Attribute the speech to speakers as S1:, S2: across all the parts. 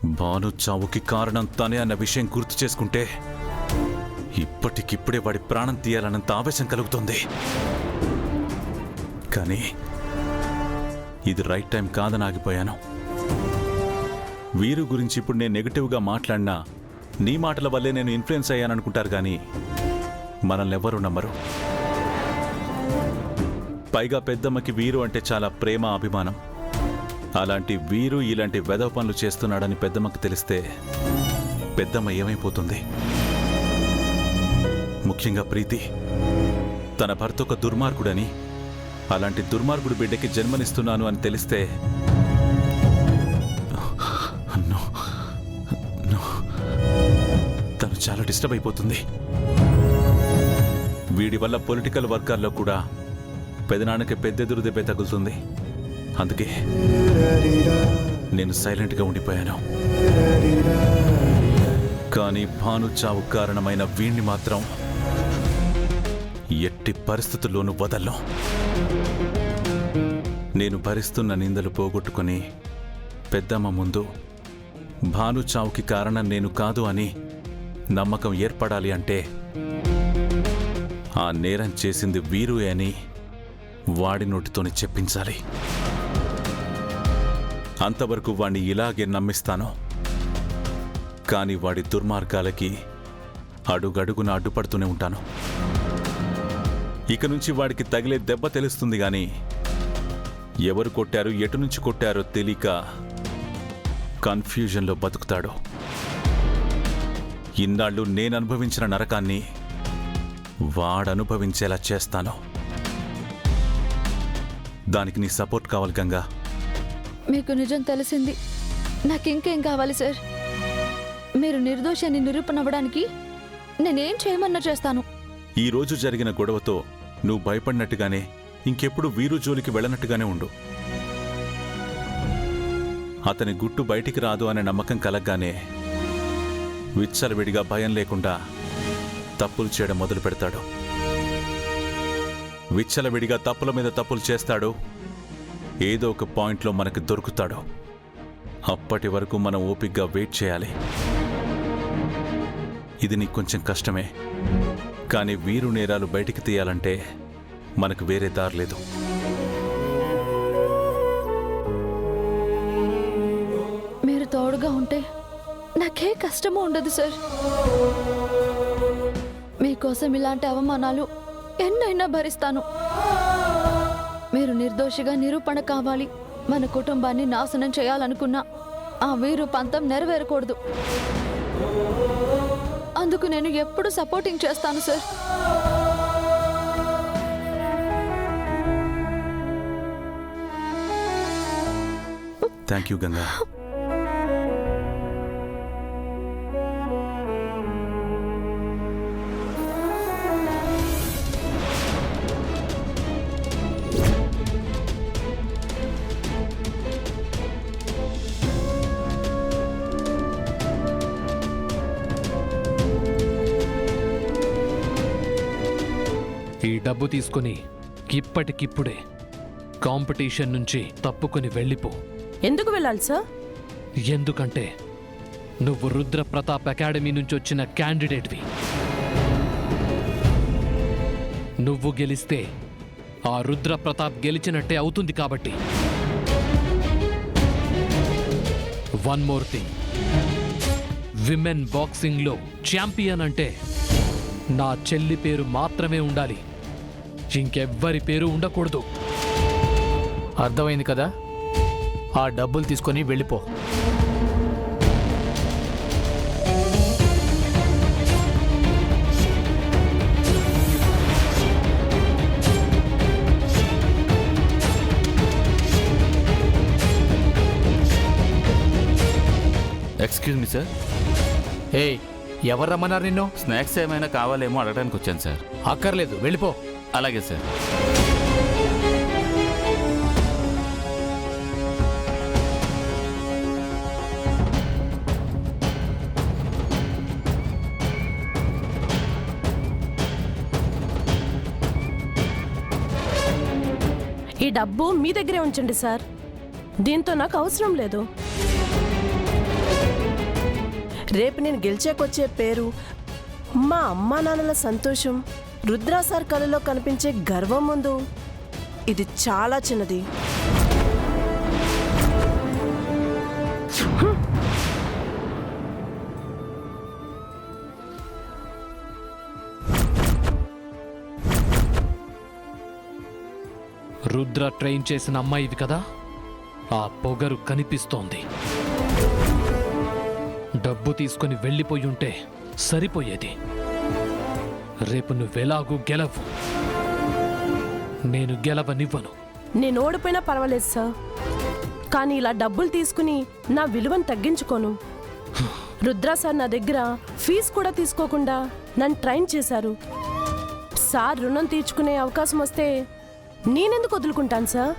S1: భాను చావుకి కారణం తనే అన్న విషయం గుర్తు చేసుకుంటే ఇప్పటికిప్పుడే వాడి ప్రాణం తీయాలన్నంత ఆవేశం కలుగుతుంది. కానీ ఇది రైట్ టైం కాదని ఆగిపోయాను. వీరు గురించి ఇప్పుడు నేను నెగటివ్గా మాట్లాడినా నీ మాటల వల్లే నేను ఇన్ఫ్లుయెన్స్ అయ్యాననుకుంటారు, కానీ మనల్ని ఎవ్వరూ నమ్మరు. పైగా పెద్దమ్మకి వీరు అంటే చాలా ప్రేమ, అభిమానం. అలాంటి వీరు ఇలాంటి వెధవ పనులు చేస్తున్నాడని పెద్దమ్మకి తెలిస్తే పెద్దమ్మ ఏమైపోతుంది? ముఖ్యంగా ప్రీతి తన భర్త ఒక దుర్మార్గుడని, అలాంటి దుర్మార్గుడు బిడ్డకి జన్మనిస్తున్నాను అని తెలిస్తే తను చాలా డిస్టర్బ్ అయిపోతుంది. వీడి వల్ల పొలిటికల్ వర్గాల్లో కూడా పెదనాన్నకి పెద్దెదురు దెబ్బే తగులుతుంది. అందుకే నేను సైలెంట్గా ఉండిపోయాను. కానీ భాను చావు కారణమైన వీణ్ణి మాత్రం ఎట్టి పరిస్థితుల్లోనూ వదలను. నేను భరిస్తున్న నిందలు పోగొట్టుకుని పెద్దమ్మ ముందు భాను చావుకి కారణం నేను కాదు అని నమ్మకం ఏర్పడాలి అంటే ఆ నేరం చేసింది వీరు అని వాడి నోటితోనే చెప్పించాలి. అంతవరకు వాణ్ణి ఇలాగే నమ్మిస్తాను. కానీ వాడి దుర్మార్గాలకి అడుగడుగున అడ్డుపడుతూనే ఉంటాను. ఇక నుంచి వాడికి తగిలే దెబ్బ తెలుస్తుంది, గాని ఎవరు కొట్టారు, ఎటు నుంచి కొట్టారో తెలియక కన్ఫ్యూజన్లో బతుకుతాడు. ఇన్నాళ్ళు నేను అనుభవించిన నరకాన్ని వాడనుభవించేలా చేస్తాను. దానికి నీ సపోర్ట్ కావాలి గంగా.
S2: మీకు నిజం తెలిసింది. నాకింకేం కావాలి సార్? మీరు నిర్దోషాన్ని నిరూపణ అవ్వడానికి నేనేం చేయమన్నా చేస్తాను.
S1: ఈ రోజు జరిగిన గొడవతో నువ్వు భయపడినట్టుగానే ఇంకెప్పుడు వీరు జోలికి వెళ్ళనట్టుగానే ఉండు. అతని గుట్టు బయటికి రాదు అనే నమ్మకం కలగ్గానే విచ్చలవిడిగా భయం లేకుండా తప్పులు చేయడం మొదలు పెడతాడు. విచ్చలవిడిగా తప్పుల మీద తప్పులు చేస్తాడు. ఏదో ఒక పాయింట్లో మనకు దొరుకుతాడు. అప్పటి వరకు మనం ఓపిగ్గా వెయిట్ చేయాలి. ఇది నీకు కొంచెం కష్టమే, కానీ వీరు నేరాలు బయటికి తీయాలంటే మనకు వేరే దారి లేదు.
S2: మీరు తోడుగా ఉంటే నాకే కష్టమూ ఉండదు సార్. మీకోసం ఇలాంటి అవమానాలు ఎన్నైనా భరిస్తాను. మీరు నిర్దోషిగా నిరూపణ కావాలి. మన కుటుంబాన్ని నాశనం చేయాలనుకున్నా ఆ వీరు పంతం నెరవేరకూడదు. అందుకు నేను ఎప్పుడు సపోర్టింగ్ చేస్తాను సార్.
S1: Thank you Ganga.
S3: ఈ డబ్బు తీసుకుని ఇప్పటికిప్పుడే కాంపిటీషన్ నుంచి తప్పుకొని వెళ్ళిపో.
S4: ఎందుకు వెళ్ళాలి సార్?
S3: ఎందుకంటే నువ్వు రుద్ర ప్రతాప్ అకాడమీ నుంచి వచ్చిన క్యాండిడేట్వి. నువ్వు గెలిస్తే ఆ రుద్ర ప్రతాప్ గెలిచినట్టే అవుతుంది. కాబట్టి వన్ మోర్ థింగ్, విమెన్ బాక్సింగ్లో ఛాంపియన్ అంటే నా చెల్లి పేరు మాత్రమే ఉండాలి, ఇంకెవ్వరి పేరు ఉండకూడదు.
S5: అర్థమైంది కదా? ఆ డబ్బులు తీసుకొని వెళ్ళిపో.
S6: Excuse me sir.
S5: ఏయ్, ఎవరు రమ్మన్నారు నిన్ను?
S6: స్నాక్స్ ఏమైనా కావాలేమో అడగడానికి వచ్చాను సార్.
S5: అక్కర్లేదు, వెళ్ళిపో.
S6: అలాగే సార్.
S4: ఈ డబ్బు మీ దగ్గరే ఉంచండి సార్. దీంతో నాకు అవసరం లేదు. రేపు నేను గెలిచాకొచ్చే పేరు, మా అమ్మా నాన్నల సంతోషం, రుద్రా సార్ కళలో కనిపించే గర్వం ముందు ఇది చాలా చిన్నది.
S3: రుద్ర ట్రైన్ చేసిన అమ్మాయివి కదా, ఆ పొగరు కనిపిస్తోంది. డబ్బు తీసుకొని వెళ్ళిపోయి ఉంటే సరిపోయేది. రేపు నువ్వెలాగూ గెలవు, నేను గెలవనివ్వను.
S4: నేను ఓడిపోయినా పర్వాలేదు సార్, కానీ ఇలా డబ్బులు తీసుకుని నా విలువను తగ్గించుకోను. రుద్రా సార్ నా దగ్గర ఫీజు కూడా తీసుకోకుండా నన్ను ట్రైన్ చేశారు. సార్ రుణం తీర్చుకునే అవకాశం వస్తే నేనెందుకు వదులుకుంటాను సార్?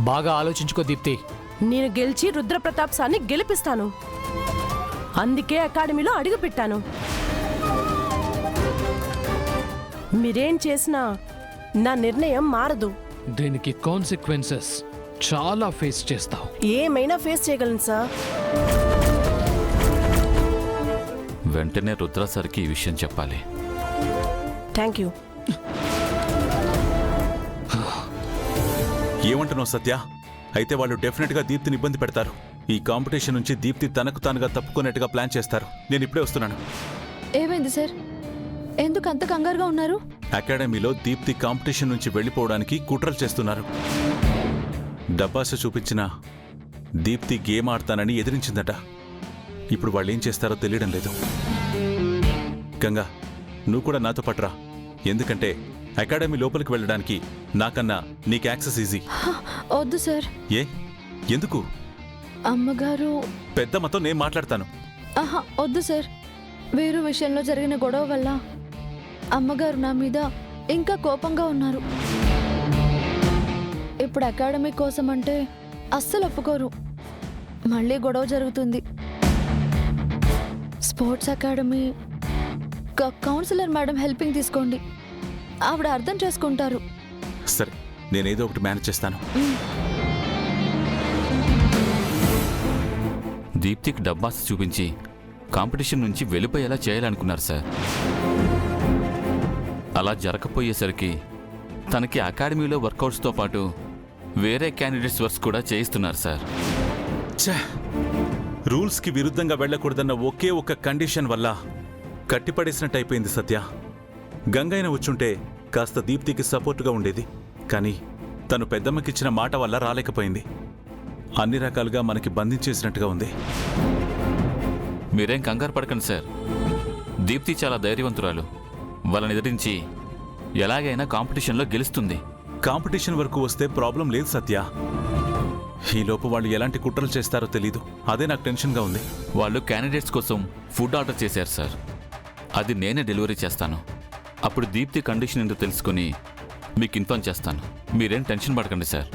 S5: బాగా ఆలోచించుకో దీప్తి.
S4: నేను గెలిచి రుద్రప్రతాప్ సార్ని గెలిపిస్తాను. అందుకే అకాడమీలో అడుగుపెట్టాను. మీరేం చేసినా నా నిర్ణయం మారదు.
S3: దీనికి కాన్సిక్వెన్సెస్ చాలా ఫేస్ చేస్తావు.
S4: ఏమైనా ఫేస్ చేయగలను సార్.
S6: వెంటనే రుద్ర సార్కి ఈ విషయం చెప్పాలి.
S4: Thank you.
S1: ఏమంటున్నావు సత్య? అయితే వాళ్ళు డెఫినెట్గా దీప్తిని ఇబ్బంది పెడతారు. ఈ కాంపిటీషన్ నుంచి దీప్తి తనకు తానుగా తప్పుకునేట్టుగా ప్లాన్ చేస్తారు. నేను ఇప్పుడే వస్తున్నాను.
S2: ఏమైంది సార్? ఎందుకు అంత కంగారుగా ఉన్నారు?
S1: అకాడమీలో దీప్తి కాంపిటీషన్ నుంచి వెళ్ళిపోవడానికి కుట్రలు చేస్తున్నారు. డబ్బాస చూపించిన దీప్తి గేమ్ ఆడతానని ఎదిరించిందట. ఇప్పుడు వాళ్ళు ఏం చేస్తారో తెలియడం లేదు. గంగా, నువ్వు కూడా నాతో పట్రా. ఎందుకంటే అకాడమీ లోపలికి వెళ్ళడానికి నాకన్నా నీకు యాక్సెస్ ఈజీ.
S2: వద్దు సార్.
S1: ఏ? ఎందుకు?
S2: అమ్మగారు.
S1: పెద్దమ్మతో నేను మాట్లాడతాను.
S2: ఆహా, వద్దు సార్. వీరు విషయంలో జరిగిన గొడవ వల్ల అమ్మగారు నా మీద ఇంకా కోపంగా ఉన్నారు. ఇప్పుడు అకాడమీ కోసం అంటే అస్సలు ఒప్పుకోరు. మళ్ళీ గొడవ జరుగుతుంది. Sports academy counsellor madam helping తీసుకోండి. ఆవిడ అర్థం చేసుకుంటారు.
S1: సరే, నేనేదో ఒకటి మేనేజ్ చేస్తాను.
S6: దీప్తికి డబ్బాస్ చూపించి కాంపిటీషన్ నుంచి వెళ్ళిపోయేలా చేయాలనుకున్నారు సార్. అలా జరగపోయేసరికి తనకి అకాడమీలో వర్కౌట్స్తో పాటు వేరే క్యాండిడేట్స్ వర్క్స్ కూడా చేయిస్తున్నారు సార్.
S1: ఛే! రూల్స్కి విరుద్ధంగా వెళ్ళకూడదన్న ఒకే ఒక్క కండిషన్ వల్ల కట్టిపడేసినట్టు అయిపోయింది సత్య. గంగైన వచ్చుంటే కాస్త దీప్తికి సపోర్టుగా ఉండేది. కానీ తను పెద్దమ్మకిచ్చిన మాట వల్ల రాలేకపోయింది. అన్ని రకాలుగా మనకి బంధించేసినట్టుగా ఉంది.
S6: మీరేం కంగారు పడకండి సార్. దీప్తి చాలా ధైర్యవంతురాలు. వాళ్ళని ఎదిరించి ఎలాగైనా కాంపిటీషన్లో గెలుస్తుంది.
S1: కాంపిటీషన్ వరకు వస్తే ప్రాబ్లం లేదు సత్య. ఈలోపు వాళ్ళు ఎలాంటి కుట్రలు చేస్తారో తెలీదు. అదే నాకు టెన్షన్గా ఉంది.
S6: వాళ్ళు క్యాండిడేట్స్ కోసం ఫుడ్ ఆర్డర్ చేశారు సార్. అది నేనే డెలివరీ చేస్తాను. అప్పుడు దీప్తి కండిషన్ ఏంటో తెలుసుకుని మీకు ఇన్ఫార్మ్ చేస్తాను. మీరేం టెన్షన్ పడకండి సార్.